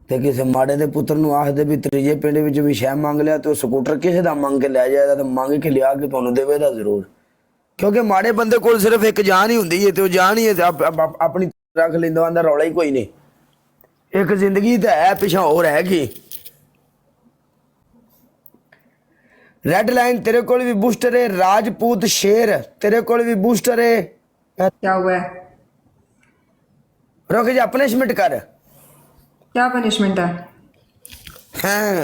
ਤੇ ਕਿਸੇ ਮਾੜੇ ਦੇ ਪੁੱਤਰ ਨੂੰ ਆਖਦੇ ਵੀ ਤੀਜੇ ਪਿੰਡ ਵਿੱਚ ਵੀ ਸ਼ੈ ਮੰਗ ਲਿਆ ਤੇ ਉਹ ਸਕੂਟਰ ਕਿਸੇ ਦਾ ਮੰਗ ਕੇ ਲੈ ਜਾਏਗਾ ਤੇ ਮੰਗ ਕੇ ਲਿਆ ਕੇ ਤੁਹਾਨੂੰ ਦੇਵੇਗਾ ਜ਼ਰੂਰ। ਕਿਉਂਕਿ ਮਾੜੇ ਬੰਦੇ ਕੋਲ ਸਿਰਫ ਇੱਕ ਜਾਨ ਹੀ ਹੁੰਦੀ ਹੈ ਤੇ ਉਹ ਜਾਨ ਹੀ ਆਪਣੀ ਰੱਖ ਲੈਂਦਾ, ਆਂਦਾ ਰੌਲਾ ਹੀ ਕੋਈ ਨਹੀਂ। ਇੱਕ ਜ਼ਿੰਦਗੀ ਤਾਂ ਹੈ, ਪਿਛਾ ਹੋਰ ਹੈਗੀ। रेड लाइन तेरे को भी बूस्टर है, राजपूत शेर तेरे को भी बूस्टर है। क्या हुआ है? रोक जा, पनिशमेंट कर। क्या पनिशमेंट है? हाँ,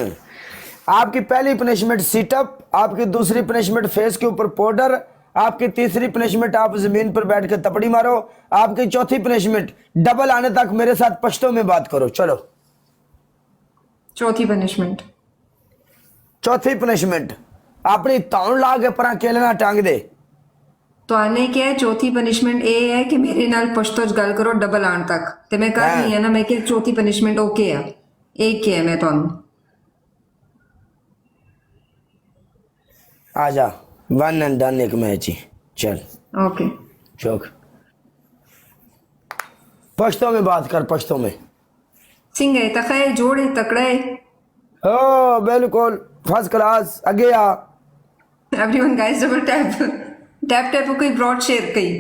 आपकी पहली पनिशमेंट सीटअप, आपकी दूसरी पनिशमेंट फेस के ऊपर पाउडर, आपकी तीसरी पनिशमेंट आप जमीन पर बैठ कर तपड़ी मारो, आपकी चौथी पनिशमेंट डबल आने तक मेरे साथ पश्तो में बात करो। चलो चौथी पनिशमेंट। चौथी पनिशमेंट अपनी तौण ला के पर केलना टांग दे। तो आने क्या है? चौथी पनिशमेंट ये है कि मेरे नाल पश्तो च गल करो डबल आने तक ते मैं कर नहीं है ना। मैं कि चौथी पनिशमेंट ओके है, एक के है मैं तुहानू। आजा, वन एंड डन एक मैच ही। चल ओके चौक, पश्तो में बात कर, पश्तो में। सिंह है तखे जोड़े तकड़े। ओ बिल्कुल फर्स्ट क्लास। आगे आ। Everyone guys double tap tap tap कोई ब्रॉड शेयर कई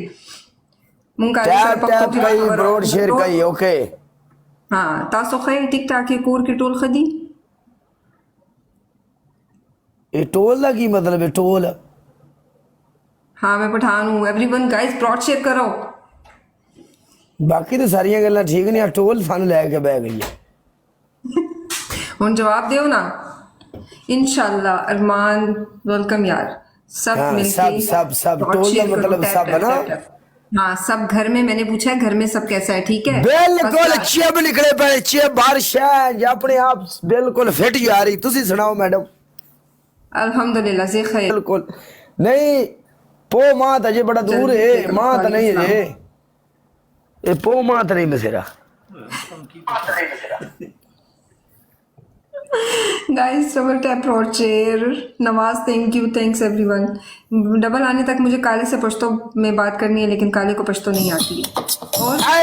मुंगा टैप टैप कई ब्रॉड शेयर कई। ओके हाँ तासो खै टिक टाक के कोर की टोल खदी। ये टोल का की मतलब है? टोल हाँ मैं पठान हूँ। एवरीवन गाइस ब्रॉड शेयर करो। बाकी तो सारिया गल्लां ठीक ने, टोल सन लैके बह गई है। हुन जवाब दियो ना। इंशाल्लाह अरमान वेलकम यार। सब हाँ, मिलके सब ब्रॉड टोल का शेयर करो, मतलब टैप, सब टैप, है ना। Tap, tap. हाँ सब घर में, मैंने पूछा है घर में सब कैसा है? ठीक है बिल्कुल बस चिब निकले पे, चिब बारिश है अपने आप बिल्कुल फिट जा रही। तुसी सुनाओ मैडम। अल्हम्दुलिल्लाह से खैर। बिल्कुल नहीं, पो मां तो अजे बड़ा दूर जल्दी है, से मां तो नहीं वालेकुम है ये पो मां तो नहीं बसेरा। Guys double tap broad share. Nawaz thank you, thanks everyone. Double आने तक मुझे काले से पश्तो में बात करनी है, लेकिन काले को पश्तो नहीं आती है। और